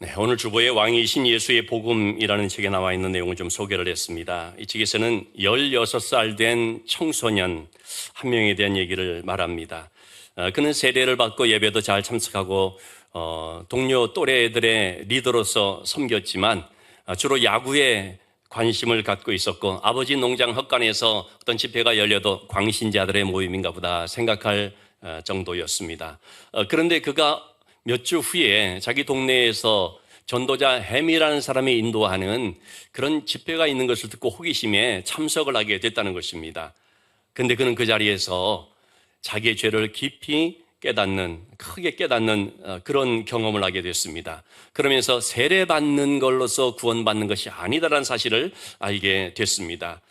네, 오늘 주보에 왕이신 예수의 복음이라는 책에 나와 있는 내용을 좀 소개를 했습니다. 이 책에서는 16살 된 청소년 한 명에 대한 얘기를 말합니다. 그는 세례를 받고 예배도 잘 참석하고 동료 또래들의 리더로서 섬겼지만 주로 야구에 관심을 갖고 있었고 아버지 농장 헛간에서 어떤 집회가 열려도 광신자들의 모임인가 보다 생각할 정도였습니다. 그런데 그가 몇 주 후에 자기 동네에서 전도자 햄이라는 사람이 인도하는 그런 집회가 있는 것을 듣고 호기심에 참석을 하게 됐다는 것입니다. 그런데 그는 그 자리에서 자기의 죄를 깊이 크게 깨닫는 그런 경험을 하게 됐습니다. 그러면서 세례받는 걸로서 구원받는 것이 아니다라는 사실을 알게 됐습니다.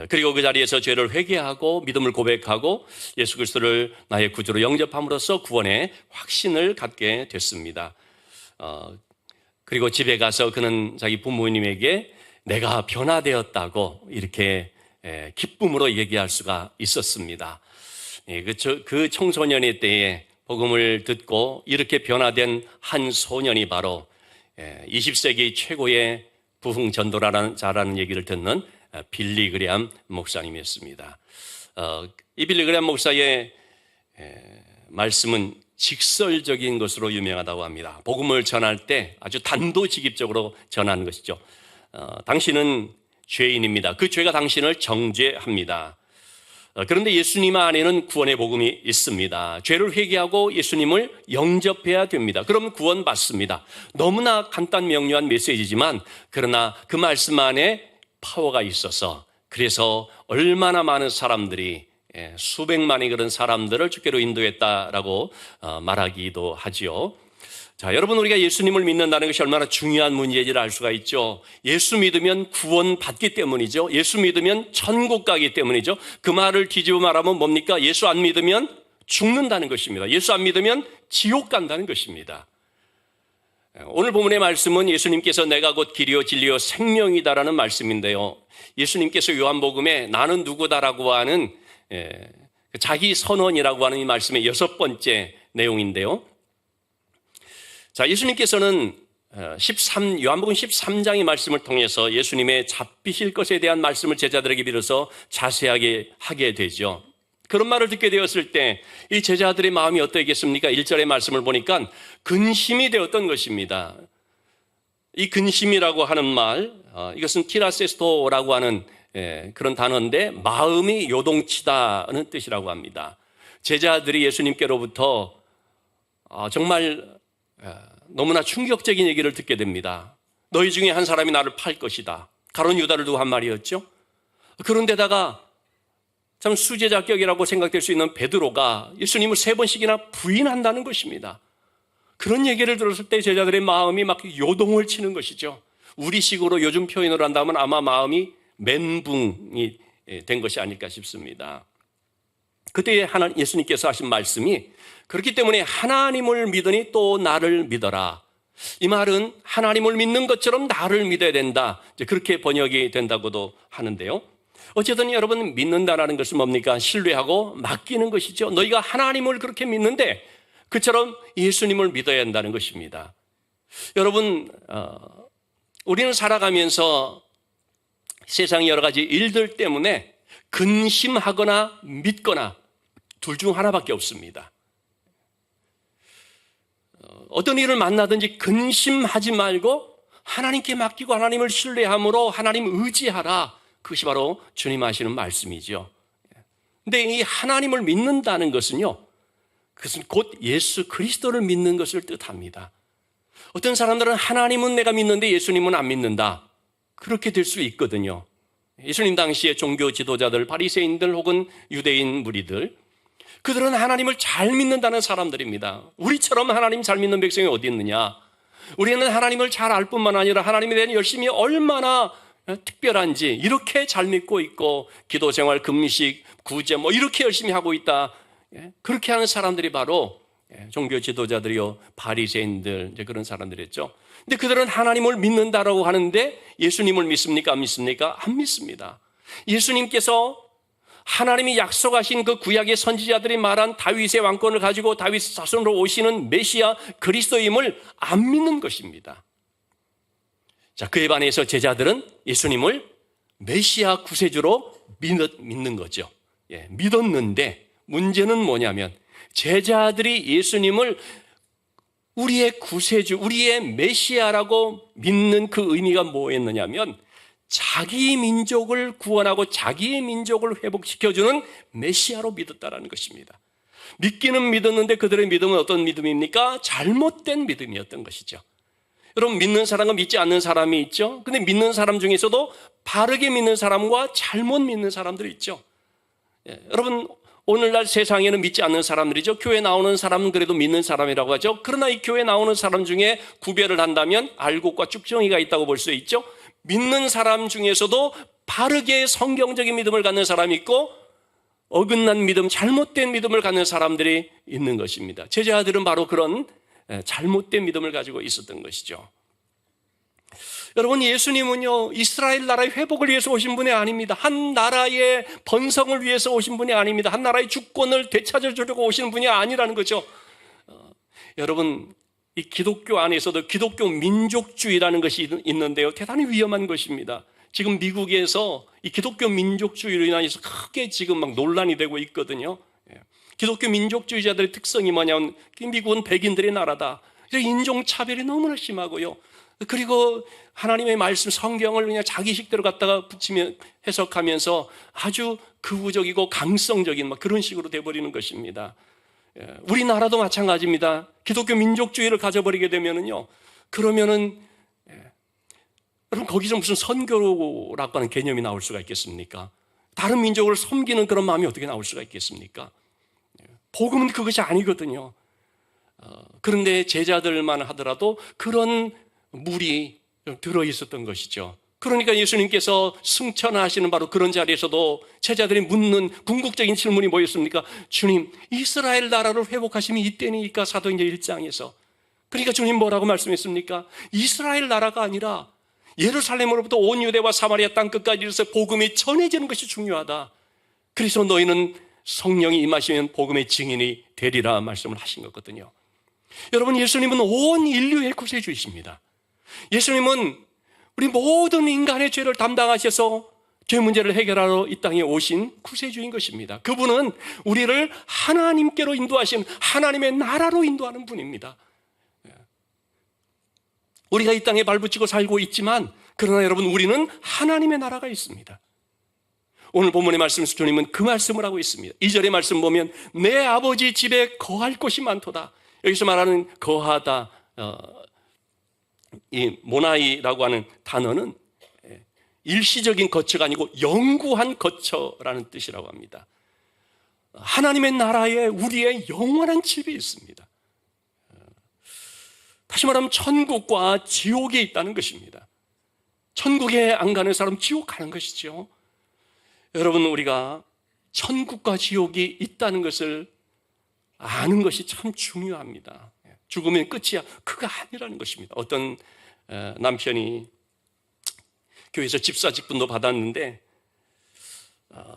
그리고 그 자리에서 죄를 회개하고 믿음을 고백하고 예수 그리스도를 나의 구주로 영접함으로써 구원의 확신을 갖게 됐습니다. 그리고 집에 가서 그는 자기 부모님에게 내가 변화되었다고 이렇게 기쁨으로 얘기할 수가 있었습니다. 그 청소년의 때에 복음을 듣고 이렇게 변화된 한 소년이 바로 20세기 최고의 부흥 전도자라는 얘기를 듣는 빌리 그레함 목사님이었습니다. 이 빌리 그레함 목사의 말씀은 직설적인 것으로 유명하다고 합니다. 복음을 전할 때 아주 단도직입적으로 전하는 것이죠. 당신은 죄인입니다. 그 죄가 당신을 정죄합니다. 그런데 예수님 안에는 구원의 복음이 있습니다. 죄를 회개하고 예수님을 영접해야 됩니다. 그럼 구원받습니다. 너무나 간단 명료한 메시지지만 그러나 그 말씀 안에 파워가 있어서 그래서 얼마나 많은 사람들이 수백만의 그런 사람들을 주께로 인도했다라고 말하기도 하지요. 자, 여러분 우리가 예수님을 믿는다는 것이 얼마나 중요한 문제인지를 알 수가 있죠. 예수 믿으면 구원받기 때문이죠. 예수 믿으면 천국 가기 때문이죠. 그 말을 뒤집어 말하면 뭡니까? 예수 안 믿으면 죽는다는 것입니다. 예수 안 믿으면 지옥 간다는 것입니다. 오늘 본문의 말씀은 예수님께서 내가 곧 길이요 진리요 생명이다라는 말씀인데요. 예수님께서 요한복음에 나는 누구다라고 하는 자기 선언이라고 하는 이 말씀의 6번째 내용인데요. 자, 예수님께서는 요한복음 13장의 말씀을 통해서 예수님의 잡히실 것에 대한 말씀을 제자들에게 빌어서 자세하게 하게 되죠. 그런 말을 듣게 되었을 때 이 제자들의 마음이 어떠했겠습니까? 1절의 말씀을 보니까 근심이 되었던 것입니다. 이 근심이라고 하는 말, 이것은 티라세스토라고 하는 그런 단어인데 마음이 요동치다는 뜻이라고 합니다. 제자들이 예수님께로부터 정말 너무나 충격적인 얘기를 듣게 됩니다. 너희 중에 한 사람이 나를 팔 것이다. 가룟 유다를 두고 한 말이었죠. 그런데다가 참 수제자격이라고 생각될 수 있는 베드로가 예수님을 3번씩이나 부인한다는 것입니다. 그런 얘기를 들었을 때 제자들의 마음이 막 요동을 치는 것이죠. 우리식으로 요즘 표현을 한다면 아마 마음이 멘붕이 된 것이 아닐까 싶습니다. 그때 예수님께서 하신 말씀이 그렇기 때문에 하나님을 믿으니 또 나를 믿어라. 이 말은 하나님을 믿는 것처럼 나를 믿어야 된다. 이제 그렇게 번역이 된다고도 하는데요. 어쨌든 여러분 믿는다라는 것은 뭡니까? 신뢰하고 맡기는 것이죠. 너희가 하나님을 그렇게 믿는데 그처럼 예수님을 믿어야 한다는 것입니다. 여러분 우리는 살아가면서 세상 여러 가지 일들 때문에 근심하거나 믿거나 둘 중 하나밖에 없습니다. 어떤 일을 만나든지 근심하지 말고 하나님께 맡기고 하나님을 신뢰함으로 하나님 의지하라. 그것이 바로 주님 하시는 말씀이죠. 근데 이 하나님을 믿는다는 것은요, 그것은 곧 예수 그리스도를 믿는 것을 뜻합니다. 어떤 사람들은 하나님은 내가 믿는데 예수님은 안 믿는다. 그렇게 될 수 있거든요. 예수님 당시의 종교 지도자들, 바리새인들 혹은 유대인 무리들, 그들은 하나님을 잘 믿는다는 사람들입니다. 우리처럼 하나님 잘 믿는 백성이 어디 있느냐? 우리는 하나님을 잘 알 뿐만 아니라 하나님에 대한 열심이 얼마나 특별한지 이렇게 잘 믿고 있고 기도 생활, 금식, 구제 이렇게 열심히 하고 있다. 그렇게 하는 사람들이 바로 종교 지도자들이요, 바리새인들 이제 그런 사람들이었죠. 근데 그들은 하나님을 믿는다라고 하는데 예수님을 믿습니까? 안 믿습니까? 안 믿습니다. 예수님께서 하나님이 약속하신 그 구약의 선지자들이 말한 다윗의 왕권을 가지고 다윗 자손으로 오시는 메시아 그리스도임을 안 믿는 것입니다. 자, 그에 반해서 제자들은 예수님을 메시아 구세주로 믿는 거죠. 예, 믿었는데 문제는 뭐냐면 제자들이 예수님을 우리의 구세주, 우리의 메시아라고 믿는 그 의미가 뭐였느냐면 자기 민족을 구원하고 자기의 민족을 회복시켜주는 메시아로 믿었다라는 것입니다. 믿기는 믿었는데 그들의 믿음은 어떤 믿음입니까? 잘못된 믿음이었던 것이죠. 여러분, 믿는 사람과 믿지 않는 사람이 있죠. 근데 믿는 사람 중에서도 바르게 믿는 사람과 잘못 믿는 사람들이 있죠. 예, 여러분, 오늘날 세상에는 믿지 않는 사람들이죠. 교회 나오는 사람은 그래도 믿는 사람이라고 하죠. 그러나 이 교회 나오는 사람 중에 구별을 한다면 알곡과 쭉정이가 있다고 볼 수 있죠. 믿는 사람 중에서도 바르게 성경적인 믿음을 갖는 사람이 있고 어긋난 믿음, 잘못된 믿음을 갖는 사람들이 있는 것입니다. 제자들은 바로 그런 잘못된 믿음을 가지고 있었던 것이죠. 여러분, 예수님은요, 이스라엘 나라의 회복을 위해서 오신 분이 아닙니다. 한 나라의 번성을 위해서 오신 분이 아닙니다. 한 나라의 주권을 되찾아주려고 오시는 분이 아니라는 거죠. 여러분, 이 기독교 안에서도 기독교 민족주의라는 것이 있는데요, 대단히 위험한 것입니다. 지금 미국에서 이 기독교 민족주의로 인해서 크게 지금 막 논란이 되고 있거든요. 기독교 민족주의자들의 특성이 뭐냐면 미국은 백인들의 나라다. 인종차별이 너무나 심하고요. 그리고 하나님의 말씀 성경을 그냥 자기식대로 갖다가 붙이며 해석하면서 아주 극우적이고 강성적인 막 그런 식으로 돼버리는 것입니다. 우리나라도 마찬가지입니다. 기독교 민족주의를 가져버리게 되면은요, 그러면은 여러분, 거기서 무슨 선교라고 하는 개념이 나올 수가 있겠습니까? 다른 민족을 섬기는 그런 마음이 어떻게 나올 수가 있겠습니까? 복음은 그것이 아니거든요. 그런데 제자들만 하더라도 그런 물이 들어있었던 것이죠. 그러니까 예수님께서 승천하시는 바로 그런 자리에서도 제자들이 묻는 궁극적인 질문이 뭐였습니까? 주님, 이스라엘 나라를 회복하심이 이때니까, 사도행전 1장에서. 그러니까 주님 뭐라고 말씀했습니까? 이스라엘 나라가 아니라 예루살렘으로부터 온 유대와 사마리아 땅끝까지 이르러서 복음이 전해지는 것이 중요하다. 그래서 너희는 성령이 임하시면 복음의 증인이 되리라 말씀을 하신 거거든요. 여러분, 예수님은 온 인류의 구세주이십니다. 예수님은 우리 모든 인간의 죄를 담당하셔서 죄 문제를 해결하러 이 땅에 오신 구세주인 것입니다. 그분은 우리를 하나님께로 인도하신 하나님의 나라로 인도하는 분입니다. 우리가 이 땅에 발붙이고 살고 있지만, 그러나 여러분, 우리는 하나님의 나라가 있습니다. 오늘 본문의 말씀에서 주님은 그 말씀을 하고 있습니다. 2절의 말씀 보면 내 아버지 집에 거할 곳이 많도다. 여기서 말하는 거하다, 이 모나이라고 하는 단어는 일시적인 거처가 아니고 영구한 거처라는 뜻이라고 합니다. 하나님의 나라에 우리의 영원한 집이 있습니다. 다시 말하면 천국과 지옥이 있다는 것입니다. 천국에 안 가는 사람 지옥 가는 것이죠. 여러분, 우리가 천국과 지옥이 있다는 것을 아는 것이 참 중요합니다. 죽으면 끝이야, 그거 아니라는 것입니다. 어떤 남편이 교회에서 집사 직분도 받았는데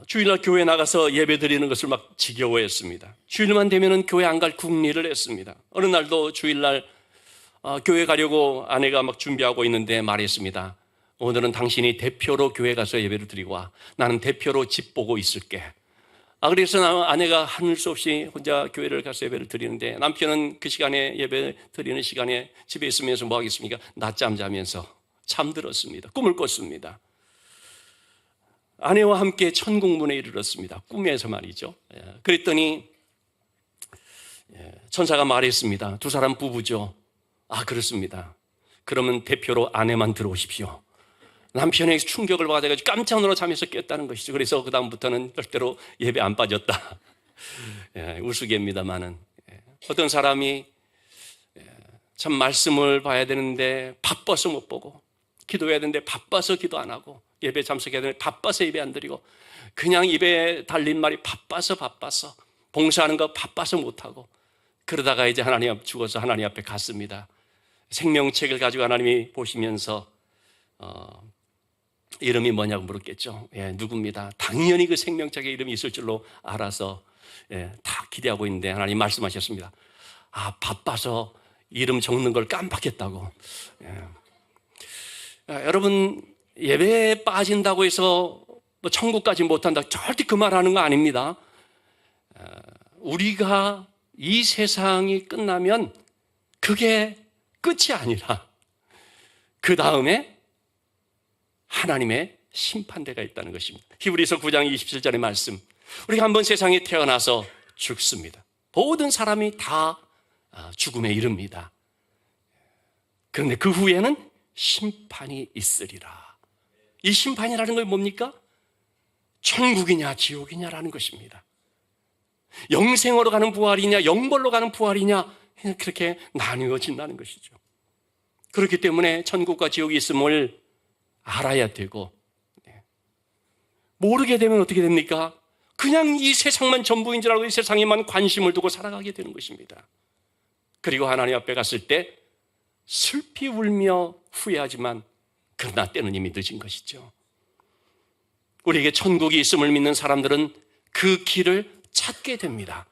주일날 교회 나가서 예배 드리는 것을 막 지겨워했습니다. 주일만 되면은 교회 안 갈 궁리를 했습니다. 어느 날도 주일날 교회 가려고 아내가 막 준비하고 있는데 말했습니다. 오늘은 당신이 대표로 교회 가서 예배를 드리고 와. 나는 대표로 집 보고 있을게. 그래서 아내가 하늘 수 없이 혼자 교회를 가서 예배를 드리는데 남편은 그 시간에 예배 드리는 시간에 집에 있으면서 뭐 하겠습니까? 낮잠 자면서 잠들었습니다. 꿈을 꿨습니다. 아내와 함께 천국문에 이르렀습니다. 꿈에서 말이죠. 그랬더니 천사가 말했습니다. 두 사람 부부죠. 그렇습니다. 그러면 대표로 아내만 들어오십시오. 남편에게 충격을 받아가지고 깜짝 놀라 잠에서 깼다는 것이죠. 그래서 그 다음부터는 절대로 예배 안 빠졌다. 우스개입니다만은 어떤 사람이 참 말씀을 봐야 되는데 바빠서 못 보고, 기도해야 되는데 바빠서 기도 안 하고, 예배 참석해야 되는데 바빠서 예배 안 드리고, 그냥 입에 달린 말이 바빠서 봉사하는 거 바빠서 못하고, 그러다가 이제 하나님 앞에 죽어서 하나님 앞에 갔습니다. 생명책을 가지고 하나님이 보시면서 이름이 뭐냐고 물었겠죠. 예, 누굽니다. 당연히 그 생명책에 이름이 있을 줄로 알아서 다 기대하고 있는데 하나님 말씀하셨습니다. 바빠서 이름 적는 걸 깜빡했다고. 여러분, 예배에 빠진다고 해서 뭐 천국까지 못한다, 절대 그 말하는 거 아닙니다. 우리가 이 세상이 끝나면 그게 끝이 아니라 그 다음에 하나님의 심판대가 있다는 것입니다. 히브리서 9장 27절의 말씀, 우리가 한번 세상에 태어나서 죽습니다. 모든 사람이 다 죽음에 이릅니다. 그런데 그 후에는 심판이 있으리라. 이 심판이라는 건 뭡니까? 천국이냐 지옥이냐라는 것입니다. 영생으로 가는 부활이냐 영벌로 가는 부활이냐, 그렇게 나뉘어진다는 것이죠. 그렇기 때문에 천국과 지옥이 있음을 알아야 되고, 모르게 되면 어떻게 됩니까? 그냥 이 세상만 전부인 줄 알고 이 세상에만 관심을 두고 살아가게 되는 것입니다. 그리고 하나님 앞에 갔을 때 슬피 울며 후회하지만 그러나 때는 이미 늦은 것이죠. 우리에게 천국이 있음을 믿는 사람들은 그 길을 찾게 됩니다.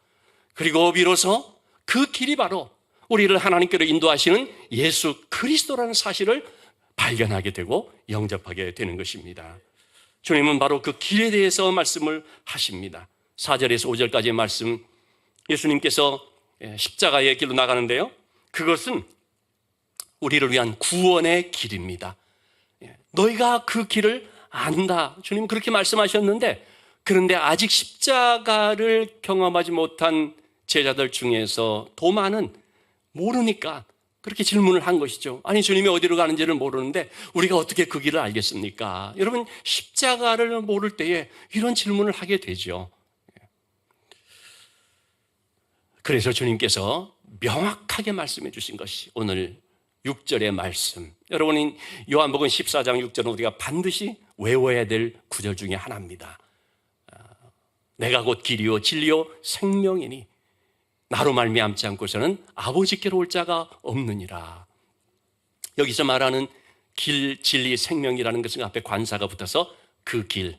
그리고 비로소 그 길이 바로 우리를 하나님께로 인도하시는 예수 그리스도라는 사실을 발견하게 되고 영접하게 되는 것입니다. 주님은 바로 그 길에 대해서 말씀을 하십니다. 4절에서 5절까지의 말씀, 예수님께서 십자가의 길로 나가는데요, 그것은 우리를 위한 구원의 길입니다. 너희가 그 길을 안다, 주님 그렇게 말씀하셨는데, 그런데 아직 십자가를 경험하지 못한 제자들 중에서 도마는 모르니까 그렇게 질문을 한 것이죠. 아니, 주님이 어디로 가는지를 모르는데 우리가 어떻게 그 길을 알겠습니까? 여러분, 십자가를 모를 때에 이런 질문을 하게 되죠. 그래서 주님께서 명확하게 말씀해 주신 것이 오늘 6절의 말씀, 여러분은 요한복음 14장 6절은 우리가 반드시 외워야 될 구절 중에 하나입니다. 내가 곧 길이요 진리요 생명이니 나로 말미암지 않고서는 아버지께로 올 자가 없느니라. 여기서 말하는 길, 진리, 생명이라는 것은 앞에 관사가 붙어서 그 길,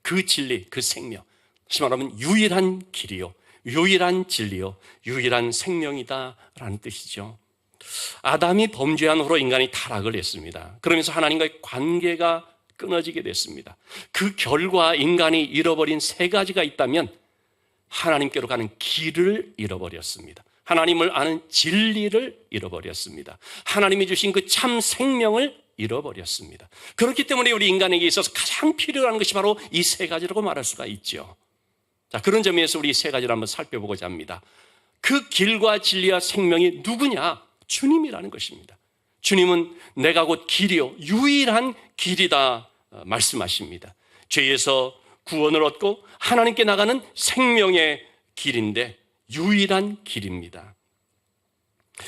그 진리, 그 생명, 다시 말하면 유일한 길이요 유일한 진리요 유일한 생명이다라는 뜻이죠. 아담이 범죄한 후로 인간이 타락을 했습니다. 그러면서 하나님과의 관계가 끊어지게 됐습니다. 그 결과 인간이 잃어버린 세 가지가 있다면 하나님께로 가는 길을 잃어버렸습니다. 하나님을 아는 진리를 잃어버렸습니다. 하나님이 주신 그 참 생명을 잃어버렸습니다. 그렇기 때문에 우리 인간에게 있어서 가장 필요한 것이 바로 이 세 가지라고 말할 수가 있죠. 자, 그런 점에서 우리 세 가지를 한번 살펴보고자 합니다. 그 길과 진리와 생명이 누구냐? 주님이라는 것입니다. 주님은 내가 곧 길이요 유일한 길이다 말씀하십니다. 죄에서 구원을 얻고 하나님께 나가는 생명의 길인데 유일한 길입니다.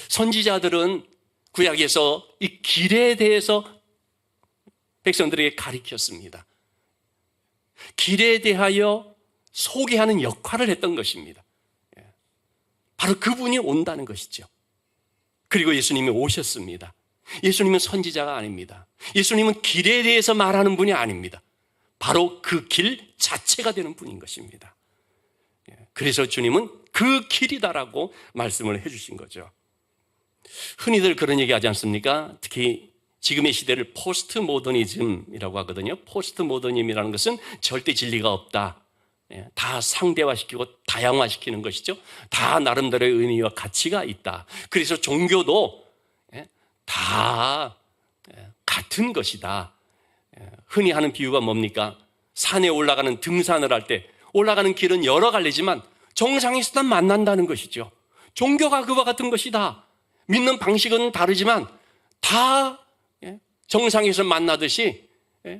선지자들은 구약에서 이 길에 대해서 백성들에게 가르쳤습니다. 길에 대하여 소개하는 역할을 했던 것입니다. 바로 그분이 온다는 것이죠. 그리고 예수님이 오셨습니다. 예수님은 선지자가 아닙니다. 예수님은 길에 대해서 말하는 분이 아닙니다. 바로 그 길 자체가 되는 분인 것입니다. 그래서 주님은 그 길이다라고 말씀을 해주신 거죠. 흔히들 그런 얘기 하지 않습니까? 특히 지금의 시대를 포스트 모더니즘이라고 하거든요. 포스트 모더니즘이라는 것은 절대 진리가 없다, 다 상대화시키고 다양화시키는 것이죠. 다 나름대로의 의미와 가치가 있다. 그래서 종교도 다 같은 것이다. 흔히 하는 비유가 뭡니까? 산에 올라가는 등산을 할 때 올라가는 길은 여러 갈래지만 정상에서 만난다는 것이죠. 종교가 그와 같은 것이다. 믿는 방식은 다르지만 다 정상에서 만나듯이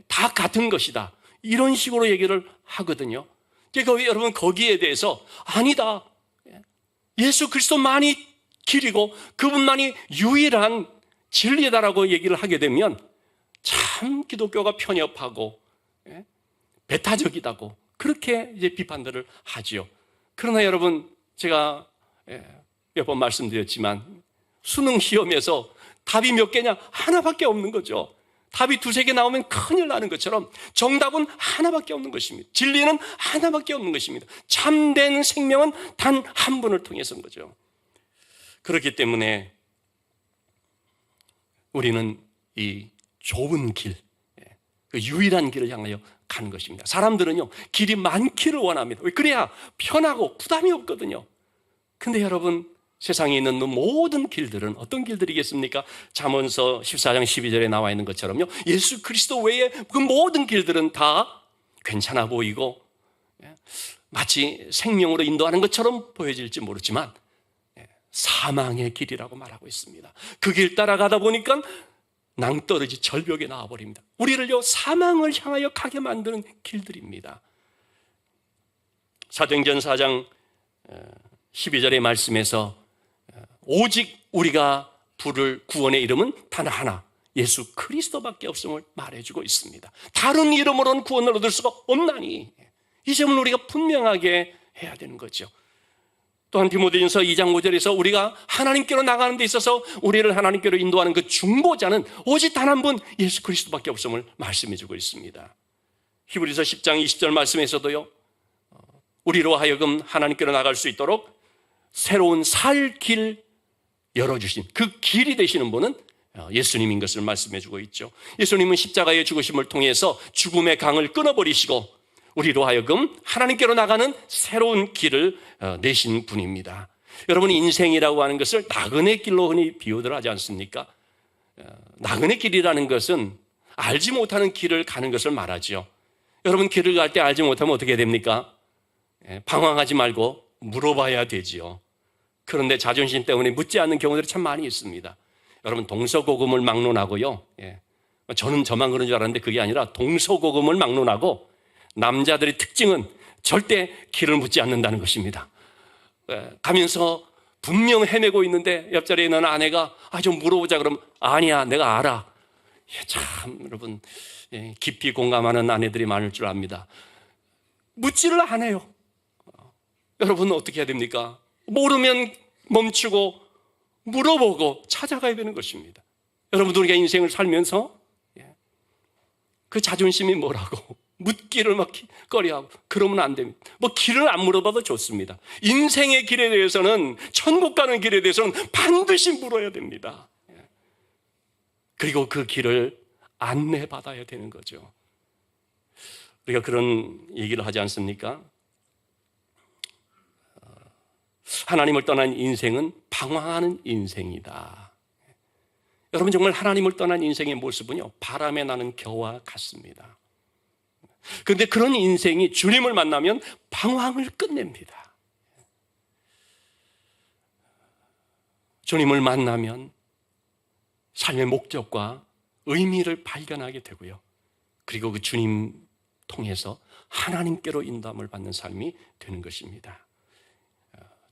다 같은 것이다. 이런 식으로 얘기를 하거든요. 그러니까 여러분 거기에 대해서 아니다, 예수 그리스도만이 길이고 그분만이 유일한 진리다라고 얘기를 하게 되면 참 기독교가 편협하고 배타적이다고 그렇게 이제 비판들을 하지요. 그러나 여러분, 제가 몇 번 말씀드렸지만 수능 시험에서 답이 몇 개냐? 하나밖에 없는 거죠. 답이 두세 개 나오면 큰일 나는 것처럼 정답은 하나밖에 없는 것입니다. 진리는 하나밖에 없는 것입니다. 참된 생명은 단 한 분을 통해서인 거죠. 그렇기 때문에 우리는 이 좁은 길, 그 유일한 길을 향하여 가는 것입니다. 사람들은요, 길이 많기를 원합니다. 그래야 편하고 부담이 없거든요. 근데 여러분, 세상에 있는 모든 길들은 어떤 길들이겠습니까? 잠언서 14장 12절에 나와 있는 것처럼요, 예수 그리스도 외에 그 모든 길들은 다 괜찮아 보이고 마치 생명으로 인도하는 것처럼 보여질지 모르지만 사망의 길이라고 말하고 있습니다. 그 길 따라가다 보니까 낭떠러지 절벽에 나와버립니다. 우리를요, 사망을 향하여 가게 만드는 길들입니다. 사도행전 4장 12절의 말씀에서 오직 우리가 부를 구원의 이름은 단 하나, 예수 그리스도밖에 없음을 말해주고 있습니다. 다른 이름으로는 구원을 얻을 수가 없나니 이 점을 우리가 분명하게 해야 되는 거죠. 또한 디모데전서 2장 5절에서 우리가 하나님께로 나가는 데 있어서 우리를 하나님께로 인도하는 그 중보자는 오직 단 한 분 예수 그리스도밖에 없음을 말씀해주고 있습니다. 히브리서 10장 20절 말씀에서도요, 우리로 하여금 하나님께로 나갈 수 있도록 새로운 살 길 열어주신 그 길이 되시는 분은 예수님인 것을 말씀해주고 있죠. 예수님은 십자가의 죽으심을 통해서 죽음의 강을 끊어버리시고 우리로 하여금 하나님께로 나가는 새로운 길을 내신 분입니다. 여러분, 인생이라고 하는 것을 나그네 길로 흔히 비유들 하지 않습니까? 나그네 길이라는 것은 알지 못하는 길을 가는 것을 말하죠. 여러분, 길을 갈 때 알지 못하면 어떻게 됩니까? 방황하지 말고 물어봐야 되지요. 그런데 자존심 때문에 묻지 않는 경우들이 참 많이 있습니다. 여러분, 동서고금을 막론하고요, 저는 저만 그런 줄 알았는데 그게 아니라 동서고금을 막론하고 남자들의 특징은 절대 길을 묻지 않는다는 것입니다. 가면서 분명 헤매고 있는데 옆자리에 있는 아내가 좀 물어보자 그러면 아니야, 내가 알아. 참 여러분, 깊이 공감하는 아내들이 많을 줄 압니다. 묻지를 않아요. 여러분, 어떻게 해야 됩니까? 모르면 멈추고 물어보고 찾아가야 되는 것입니다. 여러분, 우리가 인생을 살면서 그 자존심이 뭐라고 묻기를 막 꺼려하고 그러면 안 됩니다. 뭐 길을 안 물어봐도 좋습니다. 인생의 길에 대해서는, 천국 가는 길에 대해서는 반드시 물어야 됩니다. 그리고 그 길을 안내받아야 되는 거죠. 우리가 그런 얘기를 하지 않습니까? 하나님을 떠난 인생은 방황하는 인생이다. 여러분, 정말 하나님을 떠난 인생의 모습은요, 바람에 나는 겨와 같습니다. 그런데 그런 인생이 주님을 만나면 방황을 끝냅니다. 주님을 만나면 삶의 목적과 의미를 발견하게 되고요, 그리고 그 주님 통해서 하나님께로 인도함을 받는 삶이 되는 것입니다.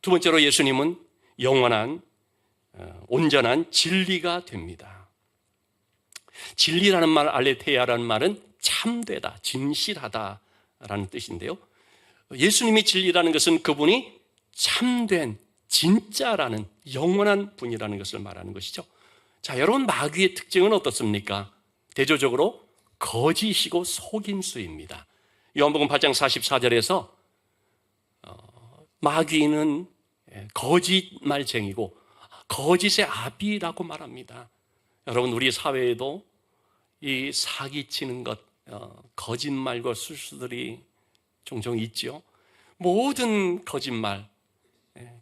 두 번째로, 예수님은 영원한 온전한 진리가 됩니다. 진리라는 말, 알레테야라는 말은 참되다, 진실하다라는 뜻인데요, 예수님이 진리라는 것은 그분이 참된, 진짜라는 영원한 분이라는 것을 말하는 것이죠. 자, 여러분, 마귀의 특징은 어떻습니까? 대조적으로 거짓이고 속임수입니다. 요한복음 8장 44절에서 마귀는 거짓말쟁이고 거짓의 아비라고 말합니다. 여러분, 우리 사회에도 이 사기치는 것, 거짓말과 술수들이 종종 있죠. 모든 거짓말,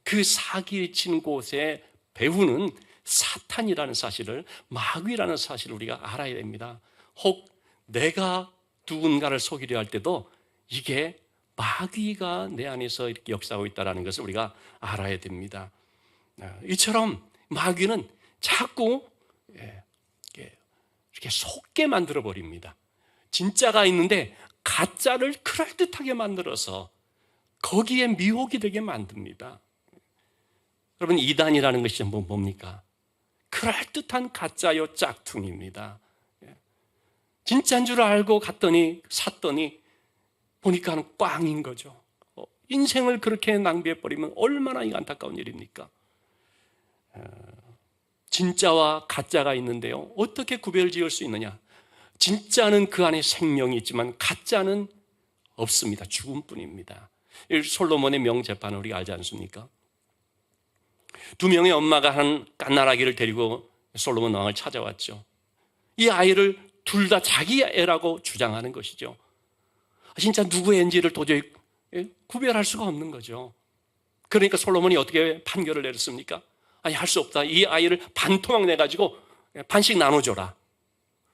그 사기치는 곳의 배후는 사탄이라는 사실을, 마귀라는 사실을 우리가 알아야 됩니다. 혹 내가 누군가를 속이려 할 때도 이게 마귀가 내 안에서 이렇게 역사하고 있다는 것을 우리가 알아야 됩니다. 이처럼 마귀는 자꾸 이렇게 속게 만들어 버립니다. 진짜가 있는데 가짜를 그럴듯하게 만들어서 거기에 미혹이 되게 만듭니다. 여러분, 이단이라는 것이 뭡니까? 그럴듯한 가짜요 짝퉁입니다. 진짜인 줄 알고 갔더니, 샀더니 보니까 꽝인 거죠. 인생을 그렇게 낭비해버리면 얼마나 안타까운 일입니까? 진짜와 가짜가 있는데요, 어떻게 구별을 지을 수 있느냐? 진짜는 그 안에 생명이 있지만 가짜는 없습니다. 죽음뿐입니다. 솔로몬의 명재판을 우리가 알지 않습니까? 두 명의 엄마가 한 갓난아기를 데리고 솔로몬 왕을 찾아왔죠. 이 아이를 둘 다 자기 애라고 주장하는 것이죠. 진짜 누구의 애인지를 도저히 구별할 수가 없는 거죠. 그러니까 솔로몬이 어떻게 판결을 내렸습니까? 아니, 할 수 없다. 이 아이를 반토막 내가지고 반씩 나눠줘라.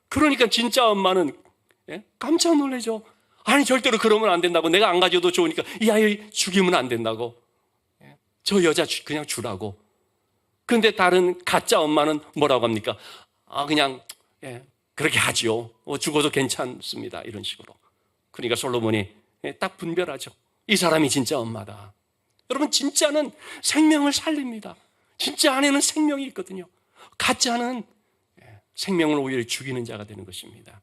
그러니까 진짜 엄마는 깜짝 놀라죠. 아니, 절대로 그러면 안 된다고. 내가 안 가져도 좋으니까 이 아이 죽이면 안 된다고. 저 여자 그냥 주라고. 그런데 다른 가짜 엄마는 뭐라고 합니까? 그냥 그렇게 하지요. 죽어도 괜찮습니다. 이런 식으로. 그러니까 솔로몬이 딱 분별하죠. 이 사람이 진짜 엄마다. 여러분, 진짜는 생명을 살립니다. 진짜 안에는 생명이 있거든요. 가짜는 생명을 오히려 죽이는 자가 되는 것입니다.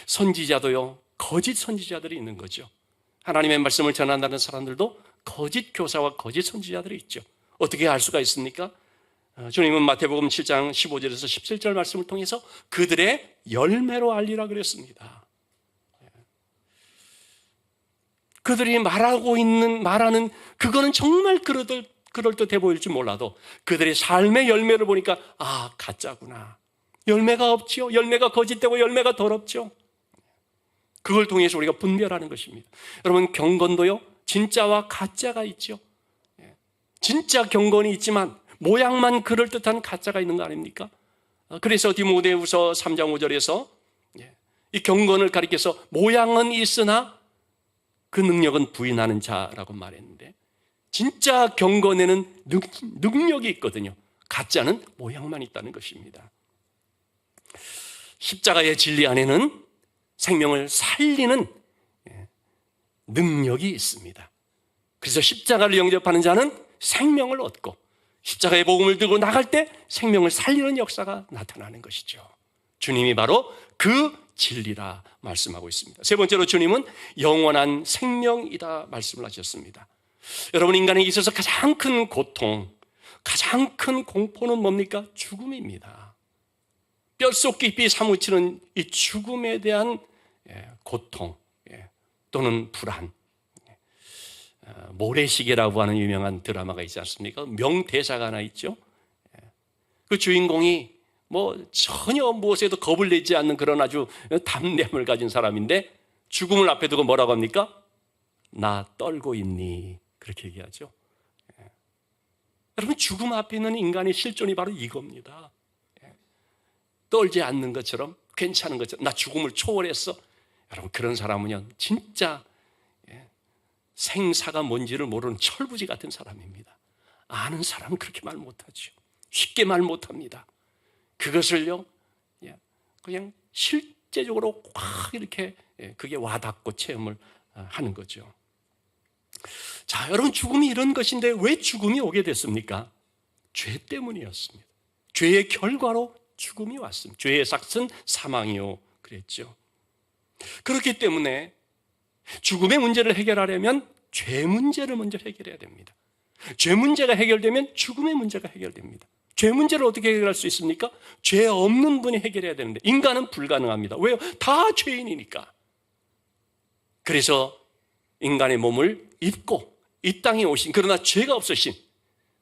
선지자도요, 거짓 선지자들이 있는 거죠. 하나님의 말씀을 전한다는 사람들도 거짓 교사와 거짓 선지자들이 있죠. 어떻게 알 수가 있습니까? 주님은 마태복음 7장 15절에서 17절 말씀을 통해서 그들의 열매로 알리라 그랬습니다. 그들이 말하는 그거는 정말 그럴듯해 보일지 몰라도 그들의 삶의 열매를 보니까 가짜구나. 열매가 없죠. 열매가 거짓되고 열매가 더럽죠. 그걸 통해서 우리가 분별하는 것입니다. 여러분, 경건도요, 진짜와 가짜가 있죠. 진짜 경건이 있지만 모양만 그럴듯한 가짜가 있는 거 아닙니까? 그래서 디모데후서 3장 5절에서 이 경건을 가리켜서 모양은 있으나 그 능력은 부인하는 자라고 말했는데, 진짜 경건에는 능력이 있거든요. 가짜는 모양만 있다는 것입니다. 십자가의 진리 안에는 생명을 살리는 능력이 있습니다. 그래서 십자가를 영접하는 자는 생명을 얻고 십자가의 복음을 들고 나갈 때 생명을 살리는 역사가 나타나는 것이죠. 주님이 바로 그 진리라 말씀하고 있습니다. 세 번째로 주님은 영원한 생명이다 말씀을 하셨습니다. 여러분, 인간에게 있어서 가장 큰 고통, 가장 큰 공포는 뭡니까? 죽음입니다. 뼛속 깊이 사무치는 이 죽음에 대한 고통 또는 불안. 모래시계라고 하는 유명한 드라마가 있지 않습니까? 명대사가 하나 있죠. 그 주인공이 전혀 무엇에도 겁을 내지 않는 그런 아주 담대함을 가진 사람인데, 죽음을 앞에 두고 뭐라고 합니까? 나 떨고 있니? 그렇게 얘기하죠. 여러분, 죽음 앞에 있는 인간의 실존이 바로 이겁니다. 떨지 않는 것처럼, 괜찮은 것처럼, 나 죽음을 초월했어. 여러분, 그런 사람은요, 진짜 생사가 뭔지를 모르는 철부지 같은 사람입니다. 아는 사람은 그렇게 말 못하죠. 쉽게 말 못합니다. 그것을요, 그냥 실제적으로 확 이렇게 그게 와닿고 체험을 하는 거죠. 자, 여러분, 죽음이 이런 것인데 왜 죽음이 오게 됐습니까? 죄 때문이었습니다. 죄의 결과로 죽음이 왔습니다. 죄의 삭은 사망이요 그랬죠. 그렇기 때문에 죽음의 문제를 해결하려면 죄 문제를 먼저 해결해야 됩니다. 죄 문제가 해결되면 죽음의 문제가 해결됩니다. 죄 문제를 어떻게 해결할 수 있습니까? 죄 없는 분이 해결해야 되는데 인간은 불가능합니다. 왜요? 다 죄인이니까. 그래서 인간의 몸을 입고 이 땅에 오신, 그러나 죄가 없으신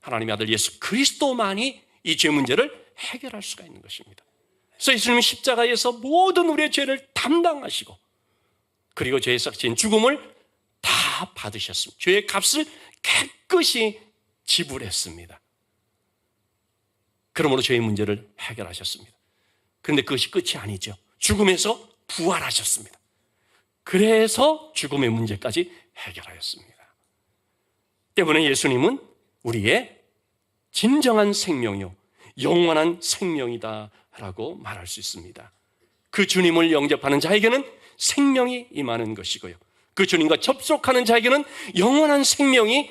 하나님의 아들 예수 그리스도만이 이 죄 문제를 해결할 수가 있는 것입니다. 그래서 예수님은 십자가에서 모든 우리의 죄를 담당하시고, 그리고 죄의 삭신 죽음을 다 받으셨습니다. 죄의 값을 깨끗이 지불했습니다. 그러므로 죄의 문제를 해결하셨습니다. 그런데 그것이 끝이 아니죠. 죽음에서 부활하셨습니다. 그래서 죽음의 문제까지 해결하였습니다. 때문에 예수님은 우리의 진정한 생명이요 영원한 생명이다라고 말할 수 있습니다. 그 주님을 영접하는 자에게는 생명이 임하는 것이고요, 그 주님과 접속하는 자에게는 영원한 생명이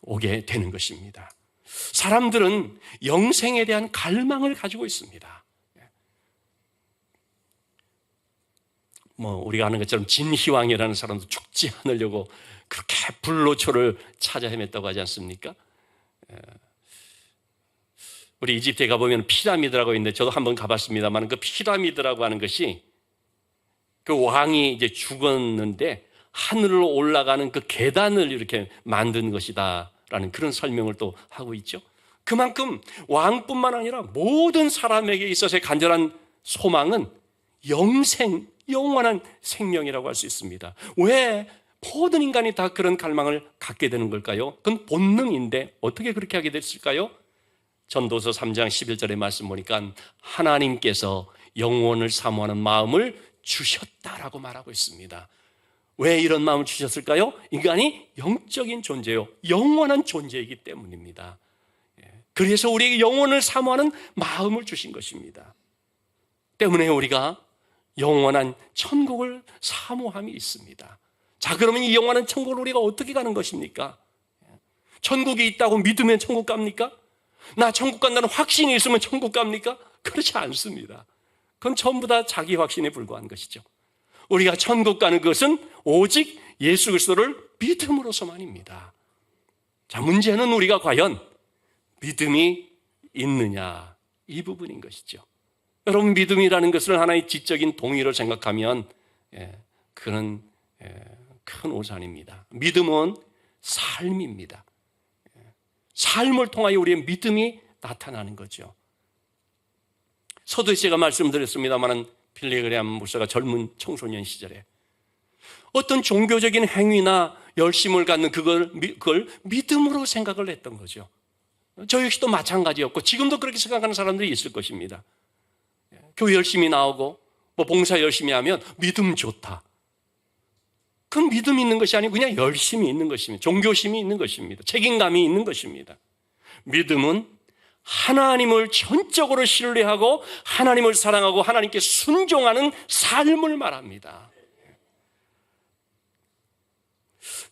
오게 되는 것입니다. 사람들은 영생에 대한 갈망을 가지고 있습니다. 우리가 아는 것처럼 진희왕이라는 사람도 죽지 않으려고 그렇게 불로초를 찾아 헤맸다고 하지 않습니까? 우리 이집트에 가보면 피라미드라고 있는데 저도 한번 가봤습니다만 그 피라미드라고 하는 것이 그 왕이 이제 죽었는데 하늘로 올라가는 그 계단을 이렇게 만든 것이다라는 그런 설명을 또 하고 있죠. 그만큼 왕뿐만 아니라 모든 사람에게 있어서의 간절한 소망은 영원한 생명이라고 할 수 있습니다. 왜 모든 인간이 다 그런 갈망을 갖게 되는 걸까요? 그건 본능인데 어떻게 그렇게 하게 됐을까요? 전도서 3장 11절의 말씀 보니까 하나님께서 영원을 사모하는 마음을 주셨다라고 말하고 있습니다. 왜 이런 마음을 주셨을까요? 인간이 영적인 존재요, 영원한 존재이기 때문입니다. 그래서 우리에게 영원을 사모하는 마음을 주신 것입니다. 때문에 우리가 영원한 천국을 사모함이 있습니다. 자, 그러면 이 영원한 천국을 우리가 어떻게 가는 것입니까? 천국이 있다고 믿으면 천국 갑니까? 나 천국 간다는 확신이 있으면 천국 갑니까? 그렇지 않습니다. 그건 전부 다 자기 확신에 불과한 것이죠. 우리가 천국 가는 것은 오직 예수 그리스도를 믿음으로서만입니다. 자, 문제는 우리가 과연 믿음이 있느냐, 이 부분인 것이죠. 여러분, 믿음이라는 것을 하나의 지적인 동의로 생각하면 그건 큰 오산입니다. 믿음은 삶입니다. 삶을 통하여 우리의 믿음이 나타나는 거죠. 서두에 제가 말씀드렸습니다만 빌리그레암 목사가 젊은 청소년 시절에 어떤 종교적인 행위나 열심을 갖는 그걸 믿음으로 생각을 했던 거죠. 저 역시도 마찬가지였고 지금도 그렇게 생각하는 사람들이 있을 것입니다. 교회 열심히 나오고 봉사 열심히 하면 믿음 좋다. 그건 믿음이 있는 것이 아니고 그냥 열심히 있는 것입니다. 종교심이 있는 것입니다. 책임감이 있는 것입니다. 믿음은 하나님을 전적으로 신뢰하고 하나님을 사랑하고 하나님께 순종하는 삶을 말합니다.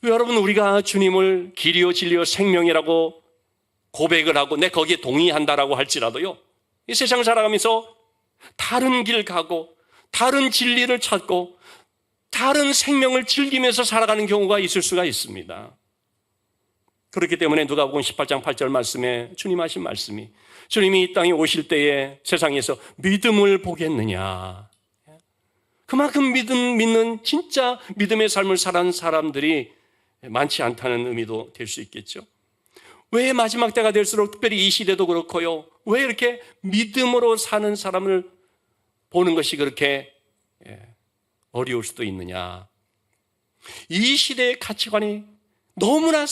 여러분, 우리가 주님을 길이요 진리요 생명이라고 고백을 하고 내 거기에 동의한다라고 할지라도요, 이 세상 살아가면서 다른 길 가고 다른 진리를 찾고 다른 생명을 즐기면서 살아가는 경우가 있을 수가 있습니다. 그렇기 때문에 누가복음 18장 8절 말씀에 주님 하신 말씀이, 주님이 이 땅에 오실 때에 세상에서 믿음을 보겠느냐, 그만큼 믿는 진짜 믿음의 삶을 살아가는 사람들이 많지 않다는 의미도 될 수 있겠죠. 왜 마지막 때가 될수록 특별히 이 시대도 그렇고요, 왜 이렇게 믿음으로 사는 사람을 보는 것이 그렇게 어려울 수도 있느냐. 이 시대의 가치관이 너무나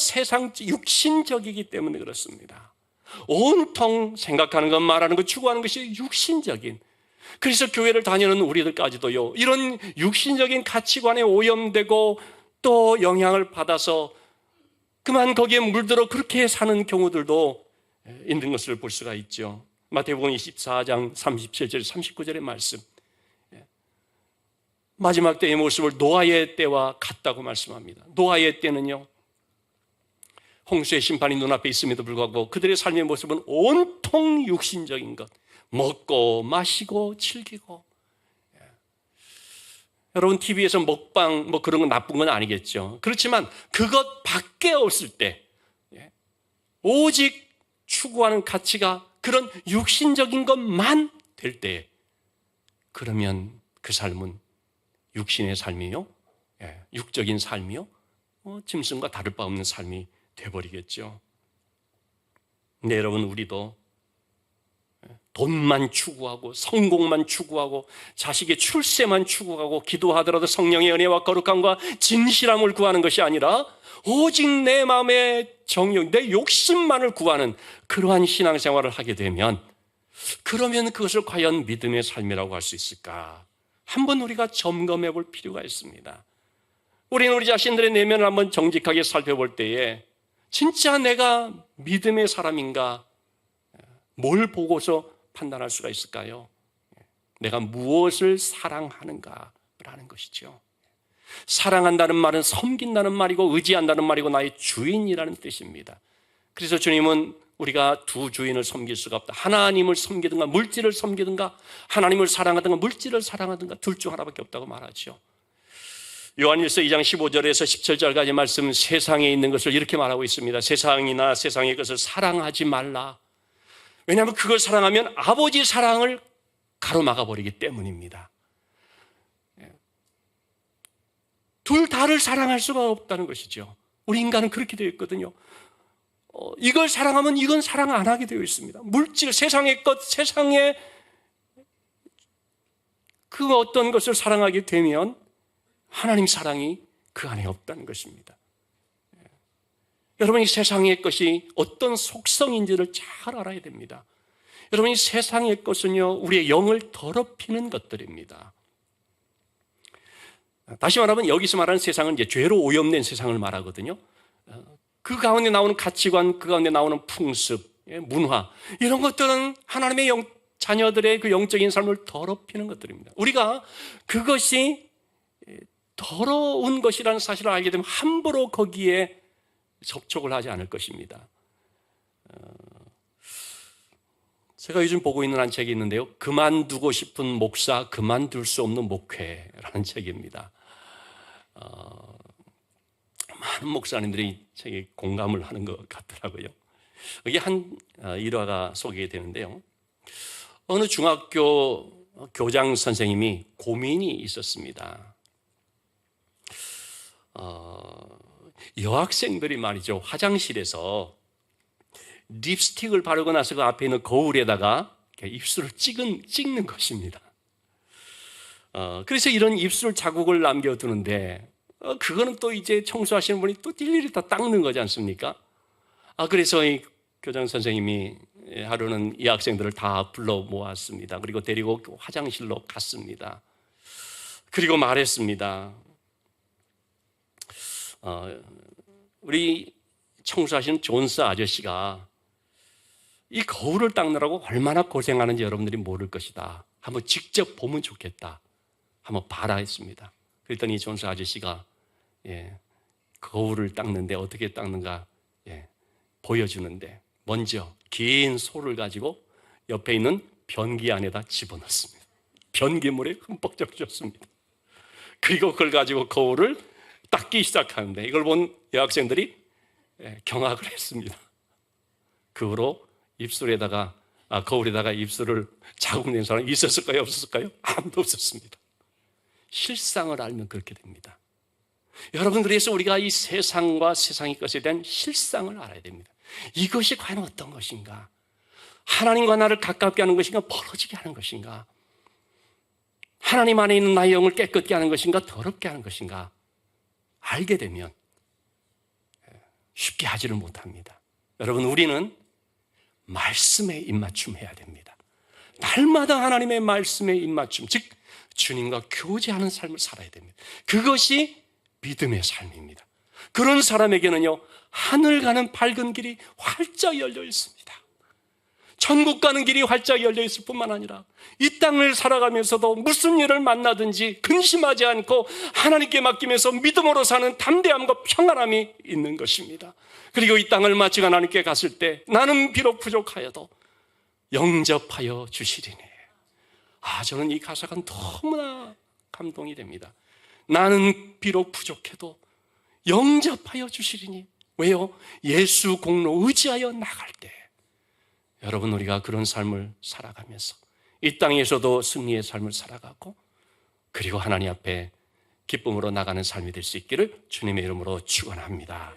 육신적이기 때문에 그렇습니다. 온통 생각하는 것, 말하는 것, 추구하는 것이 육신적인, 그래서 교회를 다니는 우리들까지도요, 이런 육신적인 가치관에 오염되고 또 영향을 받아서 그만 거기에 물들어 그렇게 사는 경우들도 있는 것을 볼 수가 있죠. 마태복음 24장 37절 39절의 말씀, 마지막 때의 모습을 노아의 때와 같다고 말씀합니다. 노아의 때는요, 홍수의 심판이 눈앞에 있음에도 불구하고 그들의 삶의 모습은 온통 육신적인 것, 먹고 마시고 즐기고. 여러분, TV에서 먹방 그런 건 나쁜 건 아니겠죠. 그렇지만 그것 밖에 없을 때, 오직 추구하는 가치가 그런 육신적인 것만 될 때, 그러면 그 삶은 육신의 삶이요, 육적인 삶이요, 짐승과 다를 바 없는 삶이 돼버리겠죠. 근데 여러분, 우리도 돈만 추구하고 성공만 추구하고 자식의 출세만 추구하고 기도하더라도 성령의 은혜와 거룩함과 진실함을 구하는 것이 아니라 오직 내 마음의 정욕, 내 욕심만을 구하는 그러한 신앙생활을 하게 되면, 그러면 그것을 과연 믿음의 삶이라고 할 수 있을까? 한번 우리가 점검해 볼 필요가 있습니다. 우리는 우리 자신들의 내면을 한번 정직하게 살펴볼 때에 진짜 내가 믿음의 사람인가, 뭘 보고서 판단할 수가 있을까요? 내가 무엇을 사랑하는가라는 것이죠. 사랑한다는 말은 섬긴다는 말이고 의지한다는 말이고 나의 주인이라는 뜻입니다. 그래서 주님은 우리가 두 주인을 섬길 수가 없다. 하나님을 섬기든가 물질을 섬기든가, 하나님을 사랑하든가 물질을 사랑하든가, 둘 중 하나밖에 없다고 말하죠. 요한일서 2장 15절에서 17절까지 말씀, 세상에 있는 것을 이렇게 말하고 있습니다. 세상이나 세상의 것을 사랑하지 말라. 왜냐하면 그걸 사랑하면 아버지 사랑을 가로막아 버리기 때문입니다. 둘 다를 사랑할 수가 없다는 것이죠. 우리 인간은 그렇게 되어 있거든요. 이걸 사랑하면 이건 사랑 안 하게 되어 있습니다. 물질, 세상의 것, 세상의 그 어떤 것을 사랑하게 되면 하나님 사랑이 그 안에 없다는 것입니다. 여러분, 이 세상의 것이 어떤 속성인지를 잘 알아야 됩니다. 여러분, 이 세상의 것은요, 우리의 영을 더럽히는 것들입니다. 다시 말하면 여기서 말하는 세상은 이제 죄로 오염된 세상을 말하거든요. 그 가운데 나오는 가치관, 그 가운데 나오는 풍습, 문화, 이런 것들은 하나님의 자녀들의 그 영적인 삶을 더럽히는 것들입니다. 우리가 그것이 더러운 것이라는 사실을 알게 되면 함부로 거기에 접촉을 하지 않을 것입니다. 제가 요즘 보고 있는 한 책이 있는데요. 그만두고 싶은 목사, 그만둘 수 없는 목회라는 책입니다. 많은 목사님들이 이 책에 공감을 하는 것 같더라고요. 여기 한 일화가 소개되는데요. 어느 중학교 교장 선생님이 고민이 있었습니다. 여학생들이 말이죠, 화장실에서 립스틱을 바르고 나서 그 앞에 있는 거울에다가 입술을 찍는 것입니다. 그래서 이런 입술 자국을 남겨두는데, 그거는 또 이제 청소하시는 분이 또 일일이 다 닦는 거지 않습니까? 그래서 이 교장 선생님이 하루는 이 학생들을 다 불러 모았습니다. 그리고 데리고 화장실로 갔습니다. 그리고 말했습니다. 우리 청소하시는 존스 아저씨가 이 거울을 닦느라고 얼마나 고생하는지 여러분들이 모를 것이다. 한번 직접 보면 좋겠다. 한번 봐라 했습니다. 그랬더니 존스 아저씨가 거울을 닦는데 어떻게 닦는가 보여주는데, 먼저 긴 소를 가지고 옆에 있는 변기 안에다 집어넣습니다. 변기물에 흠뻑 적셨습니다. 그리고 그걸 가지고 거울을 닦기 시작하는데, 이걸 본 여학생들이 경악을 했습니다. 그 후로 거울에다가 입술을 자국 낸 사람이 있었을까요? 없었을까요? 아무도 없었습니다. 실상을 알면 그렇게 됩니다. 여러분, 그래서 우리가 이 세상과 세상의 것에 대한 실상을 알아야 됩니다. 이것이 과연 어떤 것인가? 하나님과 나를 가깝게 하는 것인가? 멀어지게 하는 것인가? 하나님 안에 있는 나의 영을 깨끗게 하는 것인가? 더럽게 하는 것인가? 알게 되면 쉽게 하지를 못합니다. 여러분, 우리는 말씀에 입맞춤해야 됩니다. 날마다 하나님의 말씀에 입맞춤, 즉 주님과 교제하는 삶을 살아야 됩니다. 그것이 믿음의 삶입니다. 그런 사람에게는요, 하늘 가는 밝은 길이 활짝 열려 있습니다. 천국 가는 길이 활짝 열려 있을 뿐만 아니라 이 땅을 살아가면서도 무슨 일을 만나든지 근심하지 않고 하나님께 맡기면서 믿음으로 사는 담대함과 평안함이 있는 것입니다. 그리고 이 땅을 마치고 하나님께 갔을 때 나는 비록 부족하여도 영접하여 주시리니. 저는 이 가사가 너무나 감동이 됩니다. 나는 비록 부족해도 영접하여 주시리니. 왜요? 예수 공로 의지하여 나갈 때. 여러분, 우리가 그런 삶을 살아가면서 이 땅에서도 승리의 삶을 살아가고, 그리고 하나님 앞에 기쁨으로 나가는 삶이 될 수 있기를 주님의 이름으로 축원합니다.